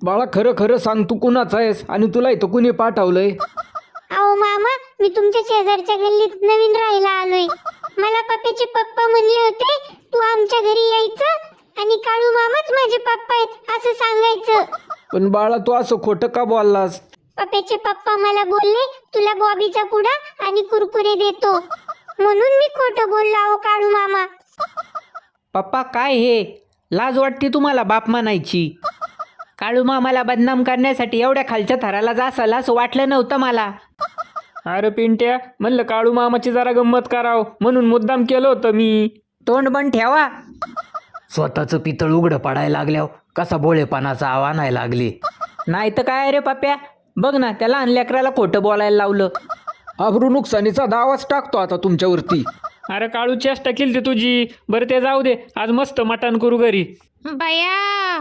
बाळा खरं खरं सांग, तू कुणाचा आहेस आणि तुला इथं कुणी पाठवलंय? अहो मामा, मी तुमच्या शेजारच्या गल्लीत नवीन राहायला आलोय. मला पप्याचे पप्पा म्हणले होते तू आमच्या घरी यायचं आणि काळू मामाच माझे पप्पा आहेत असं सांगायचं. पण बाळा तू असं खोटं का बोललास? पप्याचे पप्पा मला बोलले तुला बॉबीचा पुडा आणि कुरकुरे देतो, म्हणून मी खोटं बोललो अहो काळू मामा. पप्पा काय हे, लाज वाटते तुम्हाला बाप म्हणायची? काळू मामाला बदनाम करण्यासाठी एवढ्या खालच्या थराला जासाल असं वाटलं नव्हतं मला. अरे पिंट्या, म्हणलं काळू मामाची जरा गंमत कराव म्हणून मुद्दाम केलं होतं मी. तोंड बंद ठेवा. स्वतःचं पितळ उघडं पडायला लागल्यावर कसा भोळेपणाचा आव्हान आहे लागली. नाही तर काय रे पप्या, बघ ना त्या लहान लेकराला खोटं बोलायला लावलं. आबरू नुकसानीचा दावाच टाकतो आता तुमच्यावरती. अरे काळू चेष्टा केली तुझी. बरं ते जाऊ दे, आज मस्त मटण करू घरी. बया